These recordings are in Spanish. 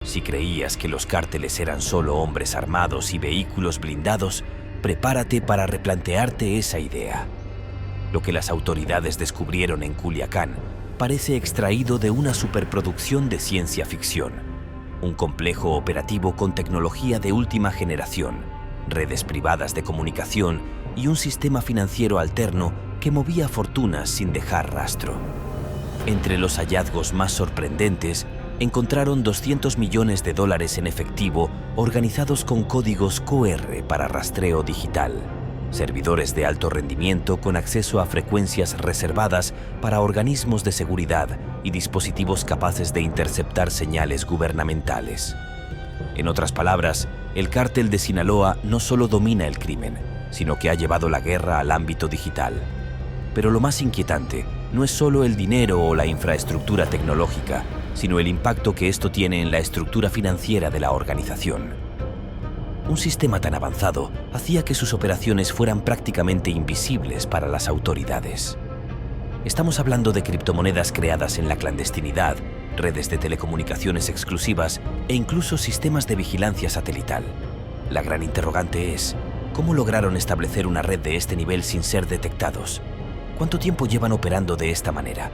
Si creías que los cárteles eran solo hombres armados y vehículos blindados, prepárate para replantearte esa idea. Lo que las autoridades descubrieron en Culiacán parece extraído de una superproducción de ciencia ficción. Un complejo operativo con tecnología de última generación, redes privadas de comunicación y un sistema financiero alterno que movía fortunas sin dejar rastro. Entre los hallazgos más sorprendentes, encontraron $200 millones en efectivo organizados con códigos QR para rastreo digital, servidores de alto rendimiento con acceso a frecuencias reservadas para organismos de seguridad y dispositivos capaces de interceptar señales gubernamentales. En otras palabras, el cártel de Sinaloa no solo domina el crimen, sino que ha llevado la guerra al ámbito digital. Pero lo más inquietante no es solo el dinero o la infraestructura tecnológica, sino el impacto que esto tiene en la estructura financiera de la organización. Un sistema tan avanzado hacía que sus operaciones fueran prácticamente invisibles para las autoridades. Estamos hablando de criptomonedas creadas en la clandestinidad, redes de telecomunicaciones exclusivas e incluso sistemas de vigilancia satelital. La gran interrogante es, ¿cómo lograron establecer una red de este nivel sin ser detectados? ¿Cuánto tiempo llevan operando de esta manera?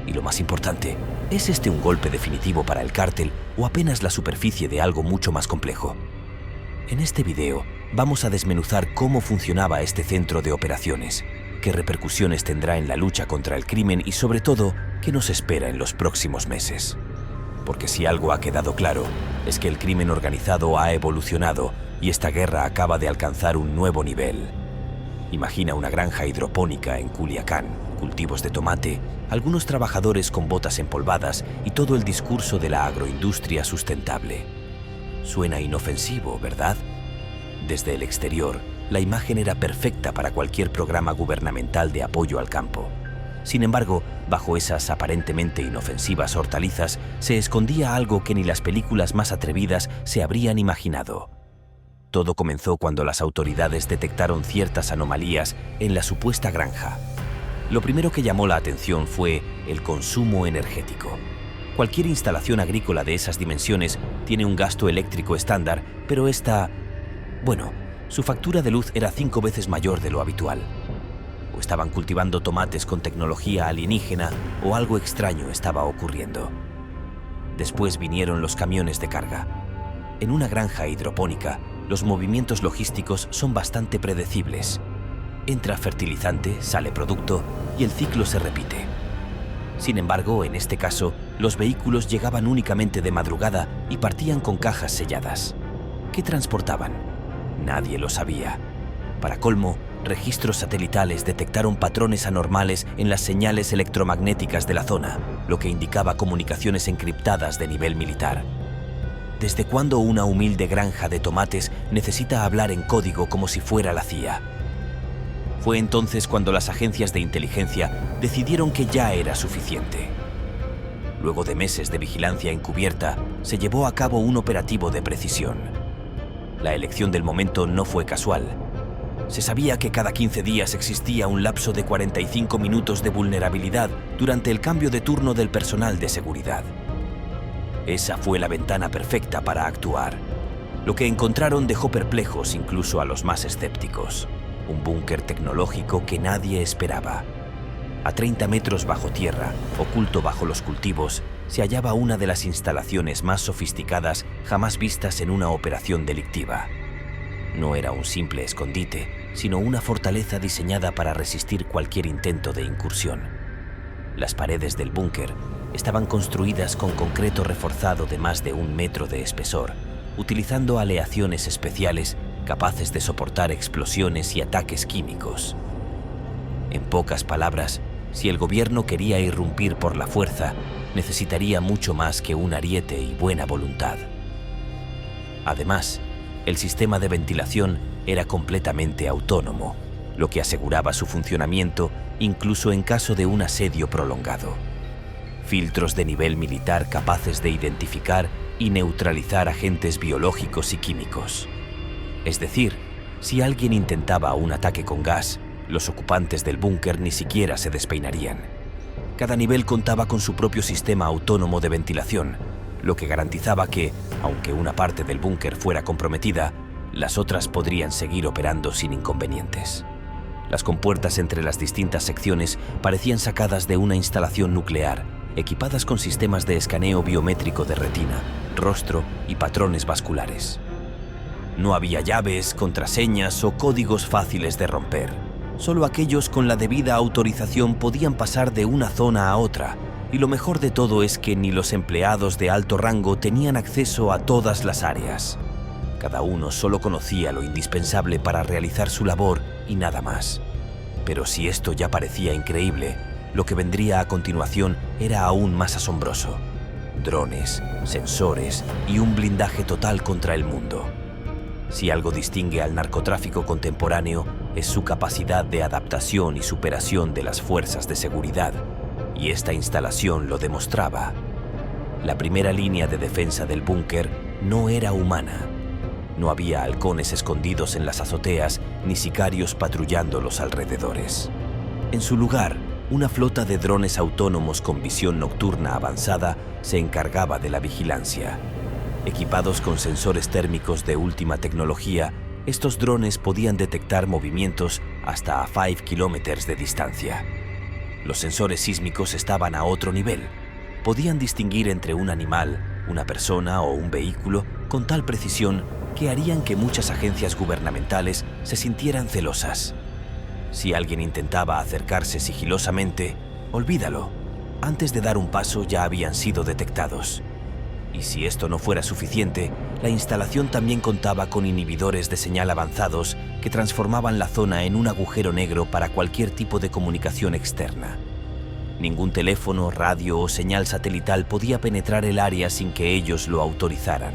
Y lo más importante, ¿es este un golpe definitivo para el cártel o apenas la superficie de algo mucho más complejo? En este video vamos a desmenuzar cómo funcionaba este centro de operaciones, qué repercusiones tendrá en la lucha contra el crimen y sobre todo, qué nos espera en los próximos meses. Porque si algo ha quedado claro, es que el crimen organizado ha evolucionado y esta guerra acaba de alcanzar un nuevo nivel. Imagina una granja hidropónica en Culiacán, cultivos de tomate, algunos trabajadores con botas empolvadas y todo el discurso de la agroindustria sustentable. Suena inofensivo, ¿verdad? Desde el exterior, la imagen era perfecta para cualquier programa gubernamental de apoyo al campo. Sin embargo, bajo esas aparentemente inofensivas hortalizas se escondía algo que ni las películas más atrevidas se habrían imaginado. Todo comenzó cuando las autoridades detectaron ciertas anomalías en la supuesta granja. Lo primero que llamó la atención fue el consumo energético. Cualquier instalación agrícola de esas dimensiones tiene un gasto eléctrico estándar, pero su factura de luz era 5 veces mayor de lo habitual. O estaban cultivando tomates con tecnología alienígena o algo extraño estaba ocurriendo. Después vinieron los camiones de carga. En una granja hidropónica, los movimientos logísticos son bastante predecibles. Entra fertilizante, sale producto y el ciclo se repite. Sin embargo, en este caso, los vehículos llegaban únicamente de madrugada y partían con cajas selladas. ¿Qué transportaban? Nadie lo sabía. Para colmo, registros satelitales detectaron patrones anormales en las señales electromagnéticas de la zona, lo que indicaba comunicaciones encriptadas de nivel militar. ¿Desde cuándo una humilde granja de tomates necesita hablar en código como si fuera la CIA? Fue entonces cuando las agencias de inteligencia decidieron que ya era suficiente. Luego de meses de vigilancia encubierta, se llevó a cabo un operativo de precisión. La elección del momento no fue casual. Se sabía que cada 15 días existía un lapso de 45 minutos de vulnerabilidad durante el cambio de turno del personal de seguridad. Esa fue la ventana perfecta para actuar. Lo que encontraron dejó perplejos incluso a los más escépticos. Un búnker tecnológico que nadie esperaba. A 30 metros bajo tierra, oculto bajo los cultivos, se hallaba una de las instalaciones más sofisticadas jamás vistas en una operación delictiva. No era un simple escondite, sino una fortaleza diseñada para resistir cualquier intento de incursión. Las paredes del búnker estaban construidas con concreto reforzado de más de 1 metro de espesor, utilizando aleaciones especiales capaces de soportar explosiones y ataques químicos. En pocas palabras, si el gobierno quería irrumpir por la fuerza, necesitaría mucho más que un ariete y buena voluntad. Además, el sistema de ventilación era completamente autónomo, lo que aseguraba su funcionamiento incluso en caso de un asedio prolongado. Filtros de nivel militar capaces de identificar y neutralizar agentes biológicos y químicos. Es decir, si alguien intentaba un ataque con gas, los ocupantes del búnker ni siquiera se despeinarían. Cada nivel contaba con su propio sistema autónomo de ventilación, lo que garantizaba que, Aunque una parte del búnker fuera comprometida, las otras podrían seguir operando sin inconvenientes. Las compuertas entre las distintas secciones parecían sacadas de una instalación nuclear, equipadas con sistemas de escaneo biométrico de retina, rostro y patrones vasculares. No había llaves, contraseñas o códigos fáciles de romper. Solo aquellos con la debida autorización podían pasar de una zona a otra, y lo mejor de todo es que ni los empleados de alto rango tenían acceso a todas las áreas. Cada uno solo conocía lo indispensable para realizar su labor y nada más. Pero si esto ya parecía increíble, lo que vendría a continuación era aún más asombroso. Drones, sensores y un blindaje total contra el mundo. Si algo distingue al narcotráfico contemporáneo es su capacidad de adaptación y superación de las fuerzas de seguridad, y esta instalación lo demostraba. La primera línea de defensa del búnker no era humana. No había halcones escondidos en las azoteas ni sicarios patrullando los alrededores. En su lugar, una flota de drones autónomos con visión nocturna avanzada se encargaba de la vigilancia. Equipados con sensores térmicos de última tecnología, estos drones podían detectar movimientos hasta a 5 kilómetros de distancia. Los sensores sísmicos estaban a otro nivel. Podían distinguir entre un animal, una persona o un vehículo con tal precisión que harían que muchas agencias gubernamentales se sintieran celosas. Si alguien intentaba acercarse sigilosamente, olvídalo. Antes de dar un paso ya habían sido detectados. Y si esto no fuera suficiente, la instalación también contaba con inhibidores de señal avanzados que transformaban la zona en un agujero negro para cualquier tipo de comunicación externa. Ningún teléfono, radio o señal satelital podía penetrar el área sin que ellos lo autorizaran.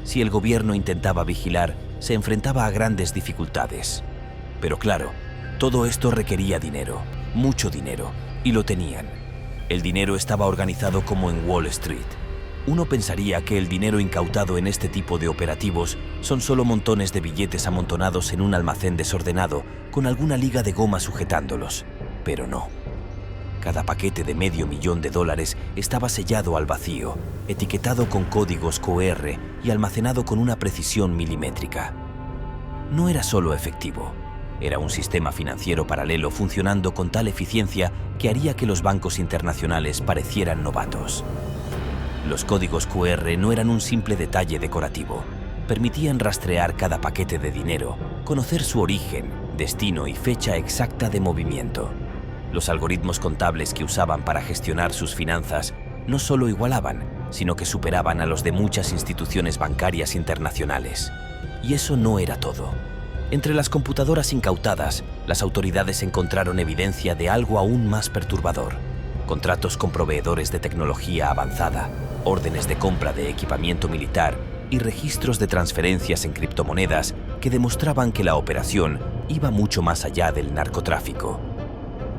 Si el gobierno intentaba vigilar, se enfrentaba a grandes dificultades. Pero claro, todo esto requería dinero, mucho dinero, y lo tenían. El dinero estaba organizado como en Wall Street. Uno pensaría que el dinero incautado en este tipo de operativos son solo montones de billetes amontonados en un almacén desordenado con alguna liga de goma sujetándolos, pero no. Cada paquete de $500,000 estaba sellado al vacío, etiquetado con códigos QR y almacenado con una precisión milimétrica. No era solo efectivo, era un sistema financiero paralelo funcionando con tal eficiencia que haría que los bancos internacionales parecieran novatos. Los códigos QR no eran un simple detalle decorativo. Permitían rastrear cada paquete de dinero, conocer su origen, destino y fecha exacta de movimiento. Los algoritmos contables que usaban para gestionar sus finanzas no solo igualaban, sino que superaban a los de muchas instituciones bancarias internacionales. Y eso no era todo. Entre las computadoras incautadas, las autoridades encontraron evidencia de algo aún más perturbador. Contratos con proveedores de tecnología avanzada, órdenes de compra de equipamiento militar y registros de transferencias en criptomonedas que demostraban que la operación iba mucho más allá del narcotráfico.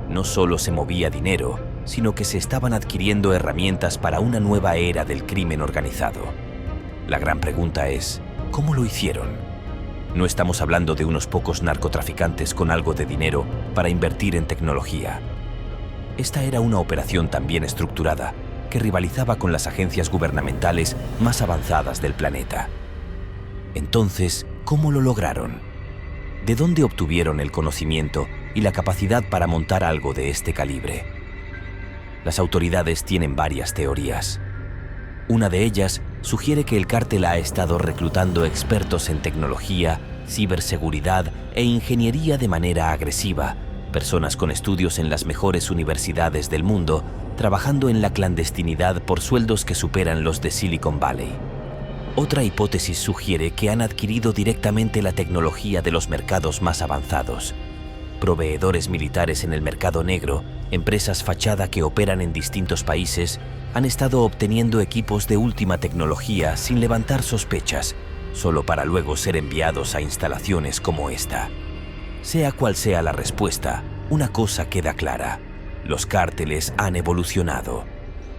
No solo se movía dinero, sino que se estaban adquiriendo herramientas para una nueva era del crimen organizado. La gran pregunta es, ¿cómo lo hicieron? No estamos hablando de unos pocos narcotraficantes con algo de dinero para invertir en tecnología. Esta era una operación tan bien estructurada que rivalizaba con las agencias gubernamentales más avanzadas del planeta. Entonces, ¿cómo lo lograron? ¿De dónde obtuvieron el conocimiento y la capacidad para montar algo de este calibre? Las autoridades tienen varias teorías. Una de ellas sugiere que el cártel ha estado reclutando expertos en tecnología, ciberseguridad e ingeniería de manera agresiva, personas con estudios en las mejores universidades del mundo, trabajando en la clandestinidad por sueldos que superan los de Silicon Valley. Otra hipótesis sugiere que han adquirido directamente la tecnología de los mercados más avanzados. Proveedores militares en el mercado negro, empresas fachada que operan en distintos países, han estado obteniendo equipos de última tecnología sin levantar sospechas, solo para luego ser enviados a instalaciones como esta. Sea cual sea la respuesta, una cosa queda clara: los cárteles han evolucionado.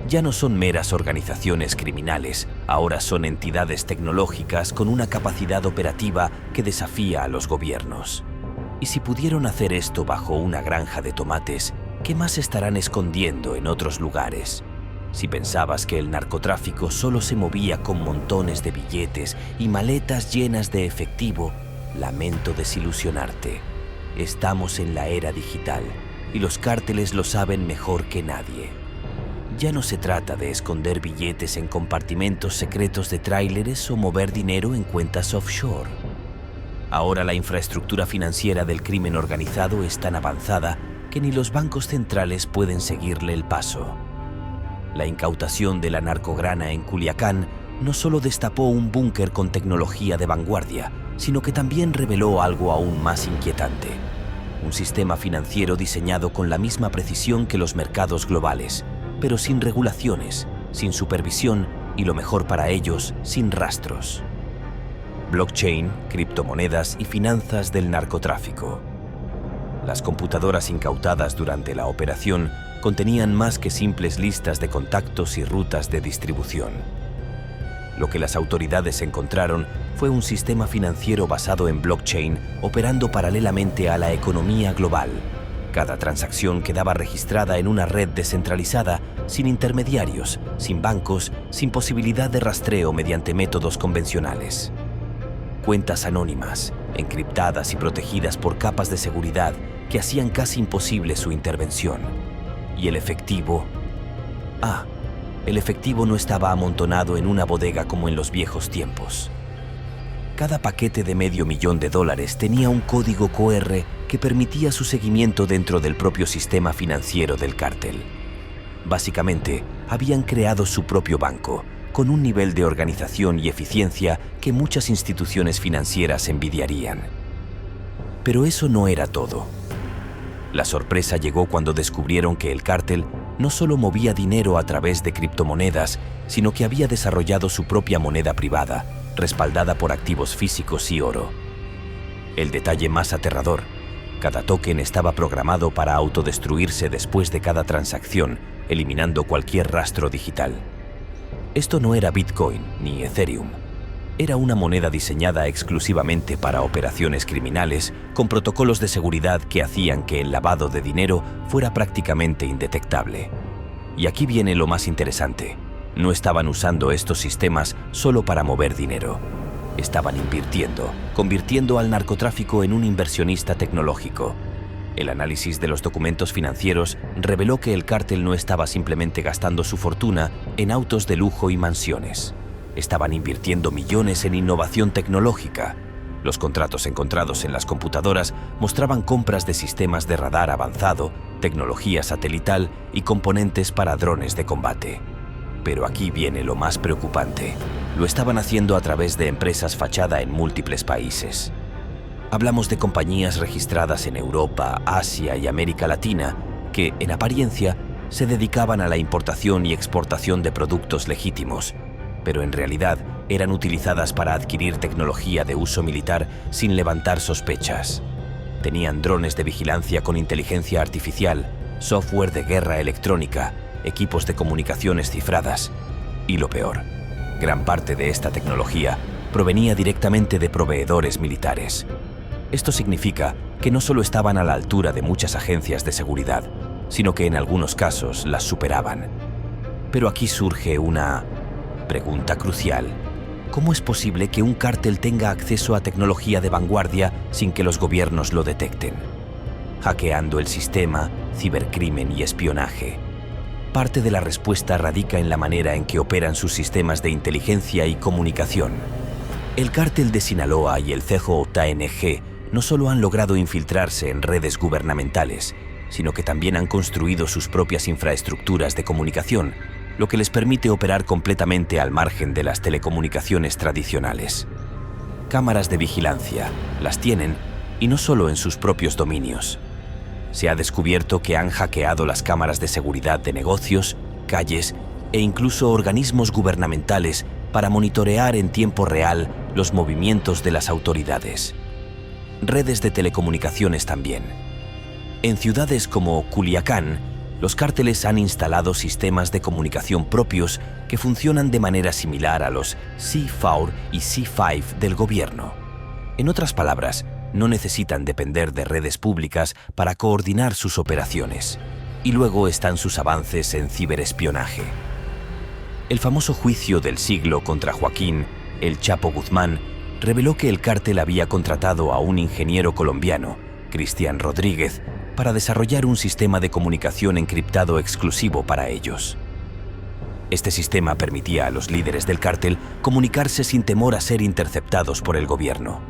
Ya no son meras organizaciones criminales, ahora son entidades tecnológicas con una capacidad operativa que desafía a los gobiernos. Y si pudieron hacer esto bajo una granja de tomates, ¿qué más estarán escondiendo en otros lugares? Si pensabas que el narcotráfico solo se movía con montones de billetes y maletas llenas de efectivo, lamento desilusionarte. Estamos en la era digital y los cárteles lo saben mejor que nadie. Ya no se trata de esconder billetes en compartimentos secretos de tráileres o mover dinero en cuentas offshore. Ahora la infraestructura financiera del crimen organizado es tan avanzada que ni los bancos centrales pueden seguirle el paso. La incautación de la narcograna en Culiacán no solo destapó un búnker con tecnología de vanguardia, sino que también reveló algo aún más inquietante. Un sistema financiero diseñado con la misma precisión que los mercados globales, pero sin regulaciones, sin supervisión y, lo mejor para ellos, sin rastros. Blockchain, criptomonedas y finanzas del narcotráfico. Las computadoras incautadas durante la operación contenían más que simples listas de contactos y rutas de distribución. Lo que las autoridades encontraron fue un sistema financiero basado en blockchain operando paralelamente a la economía global. Cada transacción quedaba registrada en una red descentralizada, sin intermediarios, sin bancos, sin posibilidad de rastreo mediante métodos convencionales. Cuentas anónimas, encriptadas y protegidas por capas de seguridad que hacían casi imposible su intervención. ¿Y el efectivo? El efectivo no estaba amontonado en una bodega como en los viejos tiempos. Cada paquete de $500,000 tenía un código QR que permitía su seguimiento dentro del propio sistema financiero del cártel. Básicamente, habían creado su propio banco, con un nivel de organización y eficiencia que muchas instituciones financieras envidiarían. Pero eso no era todo. La sorpresa llegó cuando descubrieron que el cártel no solo movía dinero a través de criptomonedas, sino que había desarrollado su propia moneda privada, respaldada por activos físicos y oro. El detalle más aterrador: cada token estaba programado para autodestruirse después de cada transacción, eliminando cualquier rastro digital. Esto no era Bitcoin ni Ethereum. Era una moneda diseñada exclusivamente para operaciones criminales, con protocolos de seguridad que hacían que el lavado de dinero fuera prácticamente indetectable. Y aquí viene lo más interesante: no estaban usando estos sistemas solo para mover dinero. Estaban invirtiendo, convirtiendo al narcotráfico en un inversionista tecnológico. El análisis de los documentos financieros reveló que el cártel no estaba simplemente gastando su fortuna en autos de lujo y mansiones. Estaban invirtiendo millones en innovación tecnológica. Los contratos encontrados en las computadoras mostraban compras de sistemas de radar avanzado, tecnología satelital y componentes para drones de combate. Pero aquí viene lo más preocupante: lo estaban haciendo a través de empresas fachada en múltiples países. Hablamos de compañías registradas en Europa, Asia y América Latina que, en apariencia, se dedicaban a la importación y exportación de productos legítimos, pero en realidad eran utilizadas para adquirir tecnología de uso militar sin levantar sospechas. Tenían drones de vigilancia con inteligencia artificial, software de guerra electrónica, equipos de comunicaciones cifradas. Y lo peor: gran parte de esta tecnología provenía directamente de proveedores militares. Esto significa que no solo estaban a la altura de muchas agencias de seguridad, sino que en algunos casos las superaban. Pero aquí surge una pregunta crucial: ¿cómo es posible que un cártel tenga acceso a tecnología de vanguardia sin que los gobiernos lo detecten? Hackeando el sistema, cibercrimen y espionaje. Parte de la respuesta radica en la manera en que operan sus sistemas de inteligencia y comunicación. El cártel de Sinaloa y el CJNG no solo han logrado infiltrarse en redes gubernamentales, sino que también han construido sus propias infraestructuras de comunicación, lo que les permite operar completamente al margen de las telecomunicaciones tradicionales. Cámaras de vigilancia las tienen, y no solo en sus propios dominios. Se ha descubierto que han hackeado las cámaras de seguridad de negocios, calles e incluso organismos gubernamentales para monitorear en tiempo real los movimientos de las autoridades. Redes de telecomunicaciones también. En ciudades como Culiacán, los cárteles han instalado sistemas de comunicación propios que funcionan de manera similar a los C4 y C5 del gobierno. En otras palabras, no necesitan depender de redes públicas para coordinar sus operaciones. Y luego están sus avances en ciberespionaje. El famoso juicio del siglo contra Joaquín El Chapo Guzmán reveló que el cártel había contratado a un ingeniero colombiano, Cristian Rodríguez, para desarrollar un sistema de comunicación encriptado exclusivo para ellos. Este sistema permitía a los líderes del cártel comunicarse sin temor a ser interceptados por el gobierno.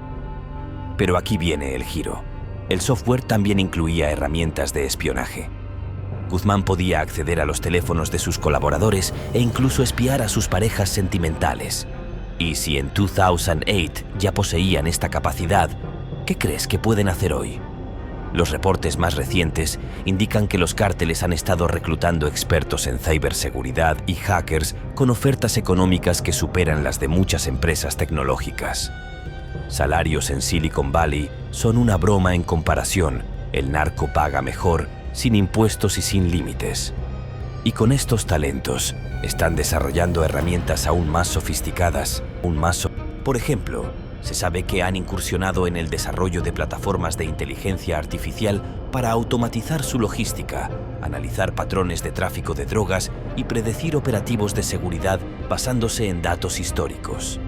Pero aquí viene el giro. El software también incluía herramientas de espionaje. Guzmán podía acceder a los teléfonos de sus colaboradores e incluso espiar a sus parejas sentimentales. Y si en 2008 ya poseían esta capacidad, ¿qué crees que pueden hacer hoy? Los reportes más recientes indican que los cárteles han estado reclutando expertos en ciberseguridad y hackers con ofertas económicas que superan las de muchas empresas tecnológicas. Salarios en Silicon Valley son una broma en comparación. El narco paga mejor, sin impuestos y sin límites. Y con estos talentos, están desarrollando herramientas aún más sofisticadas, Por ejemplo, se sabe que han incursionado en el desarrollo de plataformas de inteligencia artificial para automatizar su logística, analizar patrones de tráfico de drogas y predecir operativos de seguridad basándose en datos históricos.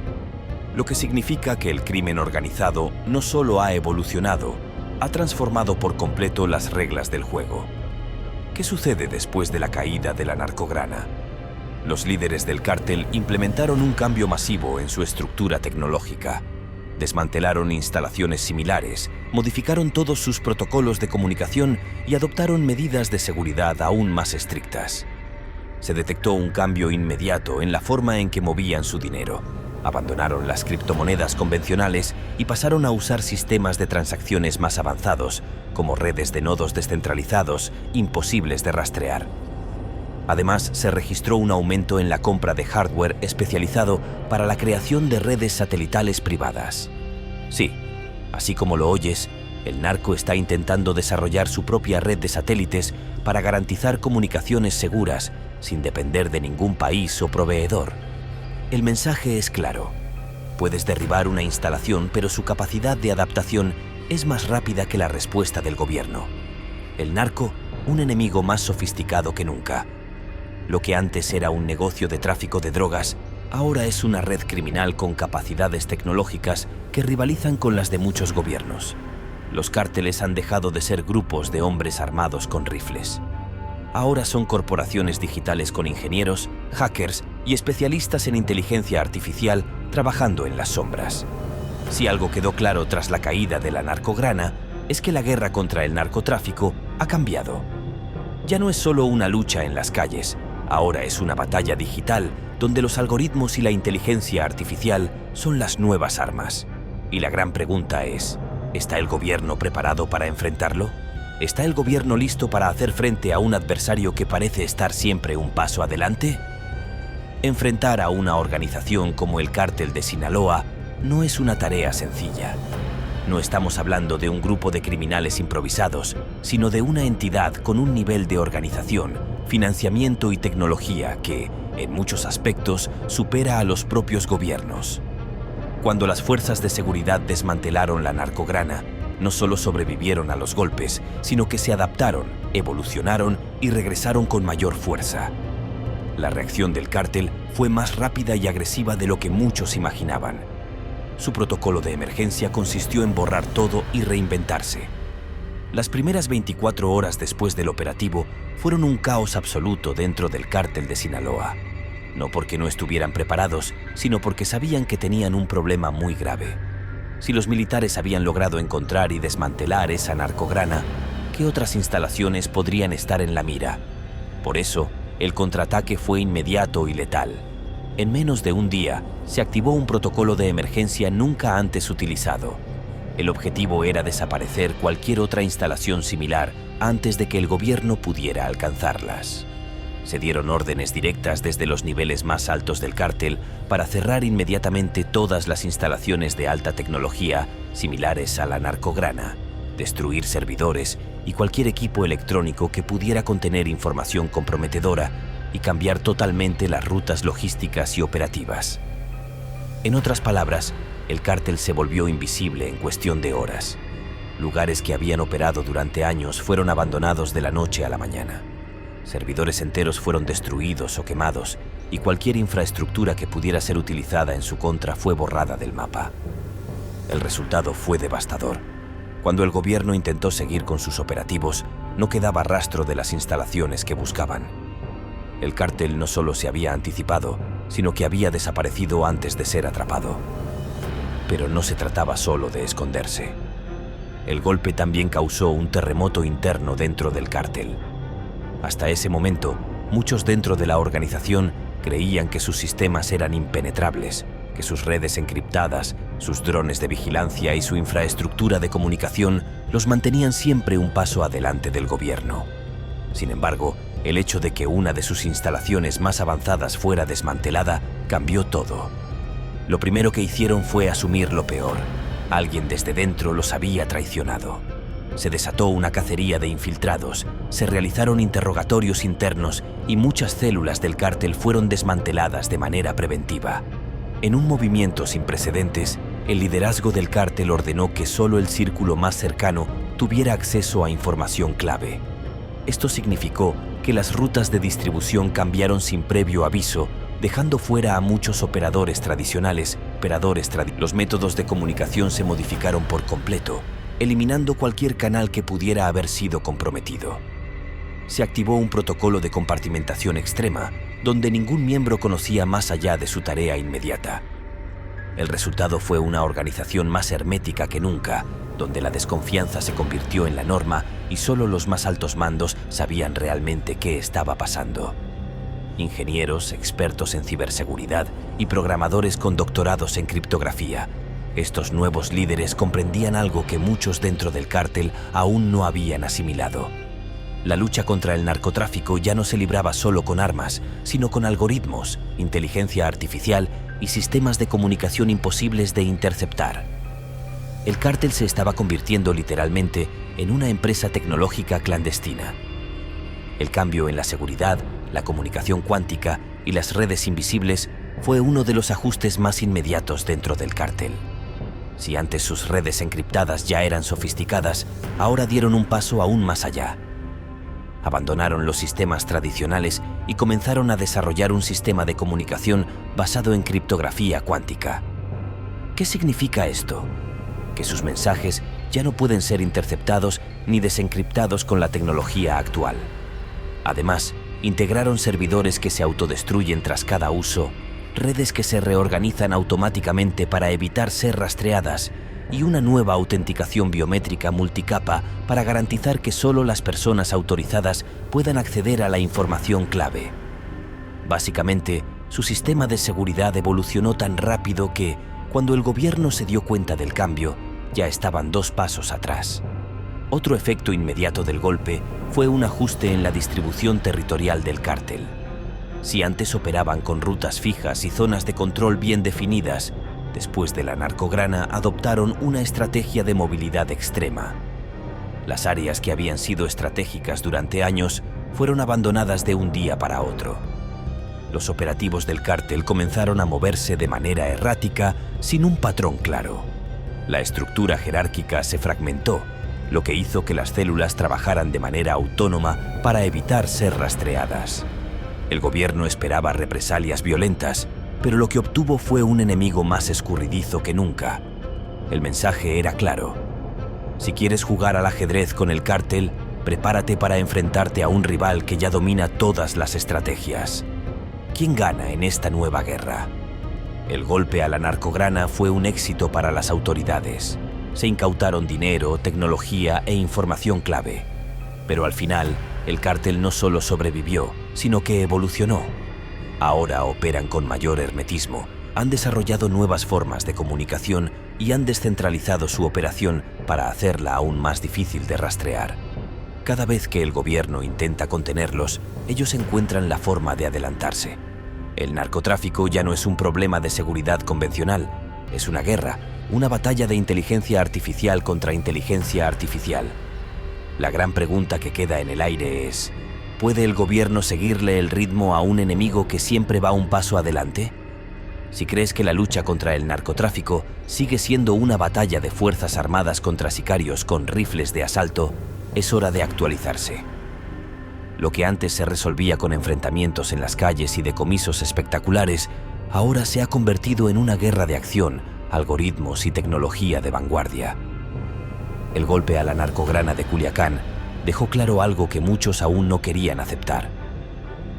Lo que significa que el crimen organizado no solo ha evolucionado, ha transformado por completo las reglas del juego. ¿Qué sucede después de la caída de la narcograna? Los líderes del cártel implementaron un cambio masivo en su estructura tecnológica. Desmantelaron instalaciones similares, modificaron todos sus protocolos de comunicación y adoptaron medidas de seguridad aún más estrictas. Se detectó un cambio inmediato en la forma en que movían su dinero. Abandonaron las criptomonedas convencionales y pasaron a usar sistemas de transacciones más avanzados, como redes de nodos descentralizados, imposibles de rastrear. Además, se registró un aumento en la compra de hardware especializado para la creación de redes satelitales privadas. Sí, así como lo oyes, el narco está intentando desarrollar su propia red de satélites para garantizar comunicaciones seguras, sin depender de ningún país o proveedor. El mensaje es claro. Puedes derribar una instalación, pero su capacidad de adaptación es más rápida que la respuesta del gobierno. El narco, un enemigo más sofisticado que nunca. Lo que antes era un negocio de tráfico de drogas, ahora es una red criminal con capacidades tecnológicas que rivalizan con las de muchos gobiernos. Los cárteles han dejado de ser grupos de hombres armados con rifles. Ahora son corporaciones digitales con ingenieros, hackers y especialistas en inteligencia artificial trabajando en las sombras. Si algo quedó claro tras la caída de la narcograna, es que la guerra contra el narcotráfico ha cambiado. Ya no es solo una lucha en las calles, ahora es una batalla digital donde los algoritmos y la inteligencia artificial son las nuevas armas. Y la gran pregunta es, ¿está el gobierno preparado para enfrentarlo? ¿Está el gobierno listo para hacer frente a un adversario que parece estar siempre un paso adelante? Enfrentar a una organización como el Cártel de Sinaloa no es una tarea sencilla. No estamos hablando de un grupo de criminales improvisados, sino de una entidad con un nivel de organización, financiamiento y tecnología que, en muchos aspectos, supera a los propios gobiernos. Cuando las fuerzas de seguridad desmantelaron la narcograna, no solo sobrevivieron a los golpes, sino que se adaptaron, evolucionaron y regresaron con mayor fuerza. La reacción del cártel fue más rápida y agresiva de lo que muchos imaginaban. Su protocolo de emergencia consistió en borrar todo y reinventarse. Las primeras 24 horas después del operativo fueron un caos absoluto dentro del Cártel de Sinaloa. No porque no estuvieran preparados, sino porque sabían que tenían un problema muy grave. Si los militares habían logrado encontrar y desmantelar esa narcograna, ¿qué otras instalaciones podrían estar en la mira? Por eso, el contraataque fue inmediato y letal. En menos de un día, se activó un protocolo de emergencia nunca antes utilizado. El objetivo era desaparecer cualquier otra instalación similar antes de que el gobierno pudiera alcanzarlas. Se dieron órdenes directas desde los niveles más altos del cártel para cerrar inmediatamente todas las instalaciones de alta tecnología similares a la narcograna, destruir servidores y cualquier equipo electrónico que pudiera contener información comprometedora y cambiar totalmente las rutas logísticas y operativas. En otras palabras, el cártel se volvió invisible en cuestión de horas. Lugares que habían operado durante años fueron abandonados de la noche a la mañana. Servidores enteros fueron destruidos o quemados y cualquier infraestructura que pudiera ser utilizada en su contra fue borrada del mapa. El resultado fue devastador. Cuando el gobierno intentó seguir con sus operativos, no quedaba rastro de las instalaciones que buscaban. El cártel no solo se había anticipado, sino que había desaparecido antes de ser atrapado. Pero no se trataba solo de esconderse. El golpe también causó un terremoto interno dentro del cártel. Hasta ese momento, muchos dentro de la organización creían que sus sistemas eran impenetrables, que sus redes encriptadas, sus drones de vigilancia y su infraestructura de comunicación los mantenían siempre un paso adelante del gobierno. Sin embargo, el hecho de que una de sus instalaciones más avanzadas fuera desmantelada cambió todo. Lo primero que hicieron fue asumir lo peor. Alguien desde dentro los había traicionado. Se desató una cacería de infiltrados, se realizaron interrogatorios internos y muchas células del cártel fueron desmanteladas de manera preventiva. En un movimiento sin precedentes, el liderazgo del cártel ordenó que solo el círculo más cercano tuviera acceso a información clave. Esto significó que las rutas de distribución cambiaron sin previo aviso, dejando fuera a muchos operadores tradicionales. Los métodos de comunicación se modificaron por completo, eliminando cualquier canal que pudiera haber sido comprometido. Se activó un protocolo de compartimentación extrema, donde ningún miembro conocía más allá de su tarea inmediata. El resultado fue una organización más hermética que nunca, donde la desconfianza se convirtió en la norma y solo los más altos mandos sabían realmente qué estaba pasando. Ingenieros, expertos en ciberseguridad y programadores con doctorados en criptografía. Estos nuevos líderes comprendían algo que muchos dentro del cártel aún no habían asimilado. La lucha contra el narcotráfico ya no se libraba solo con armas, sino con algoritmos, inteligencia artificial y sistemas de comunicación imposibles de interceptar. El cártel se estaba convirtiendo literalmente en una empresa tecnológica clandestina. El cambio en la seguridad, la comunicación cuántica y las redes invisibles fue uno de los ajustes más inmediatos dentro del cártel. Si antes sus redes encriptadas ya eran sofisticadas, ahora dieron un paso aún más allá. Abandonaron los sistemas tradicionales y comenzaron a desarrollar un sistema de comunicación basado en criptografía cuántica. ¿Qué significa esto? Que sus mensajes ya no pueden ser interceptados ni desencriptados con la tecnología actual. Además, integraron servidores que se autodestruyen tras cada uso, redes que se reorganizan automáticamente para evitar ser rastreadas y una nueva autenticación biométrica multicapa para garantizar que solo las personas autorizadas puedan acceder a la información clave. Básicamente, su sistema de seguridad evolucionó tan rápido que, cuando el gobierno se dio cuenta del cambio, ya estaban 2 pasos atrás. Otro efecto inmediato del golpe fue un ajuste en la distribución territorial del cártel. Si antes operaban con rutas fijas y zonas de control bien definidas, después de la narcograna adoptaron una estrategia de movilidad extrema. Las áreas que habían sido estratégicas durante años fueron abandonadas de un día para otro. Los operativos del cártel comenzaron a moverse de manera errática, sin un patrón claro. La estructura jerárquica se fragmentó, lo que hizo que las células trabajaran de manera autónoma para evitar ser rastreadas. El gobierno esperaba represalias violentas, pero lo que obtuvo fue un enemigo más escurridizo que nunca. El mensaje era claro: si quieres jugar al ajedrez con el cártel, prepárate para enfrentarte a un rival que ya domina todas las estrategias. ¿Quién gana en esta nueva guerra? El golpe a la narcograna fue un éxito para las autoridades. Se incautaron dinero, tecnología e información clave. Pero al final, el cártel no solo sobrevivió, sino que evolucionó. Ahora operan con mayor hermetismo, han desarrollado nuevas formas de comunicación y han descentralizado su operación para hacerla aún más difícil de rastrear. Cada vez que el gobierno intenta contenerlos, ellos encuentran la forma de adelantarse. El narcotráfico ya no es un problema de seguridad convencional, es una guerra, una batalla de inteligencia artificial contra inteligencia artificial. La gran pregunta que queda en el aire es: ¿puede el gobierno seguirle el ritmo a un enemigo que siempre va un paso adelante? Si crees que la lucha contra el narcotráfico sigue siendo una batalla de fuerzas armadas contra sicarios con rifles de asalto, es hora de actualizarse. Lo que antes se resolvía con enfrentamientos en las calles y decomisos espectaculares, ahora se ha convertido en una guerra de acción, algoritmos y tecnología de vanguardia. El golpe a la narcograna de Culiacán dejó claro algo que muchos aún no querían aceptar.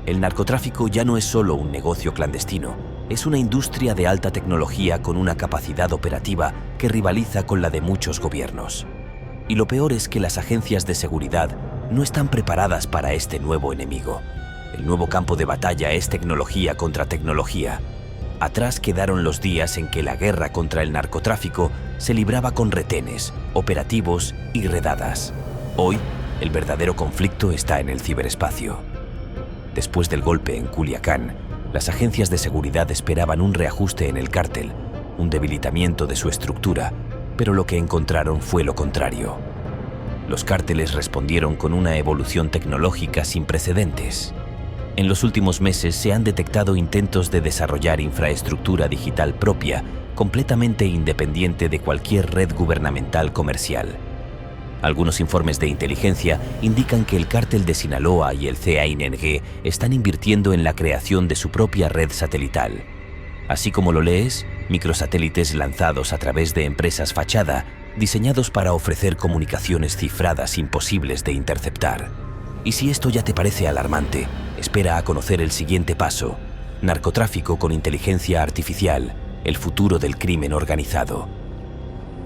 El narcotráfico ya no es solo un negocio clandestino, es una industria de alta tecnología con una capacidad operativa que rivaliza con la de muchos gobiernos. Y lo peor es que las agencias de seguridad no están preparadas para este nuevo enemigo. El nuevo campo de batalla es tecnología contra tecnología. Atrás quedaron los días en que la guerra contra el narcotráfico se libraba con retenes, operativos y redadas. Hoy, el verdadero conflicto está en el ciberespacio. Después del golpe en Culiacán, las agencias de seguridad esperaban un reajuste en el cártel, un debilitamiento de su estructura, pero lo que encontraron fue lo contrario. Los cárteles respondieron con una evolución tecnológica sin precedentes. En los últimos meses se han detectado intentos de desarrollar infraestructura digital propia, completamente independiente de cualquier red gubernamental comercial. Algunos informes de inteligencia indican que el cártel de Sinaloa y el CAING están invirtiendo en la creación de su propia red satelital. Así como lo lees, microsatélites lanzados a través de empresas fachada, diseñados para ofrecer comunicaciones cifradas imposibles de interceptar. Y si esto ya te parece alarmante, espera a conocer el siguiente paso: narcotráfico con inteligencia artificial, el futuro del crimen organizado.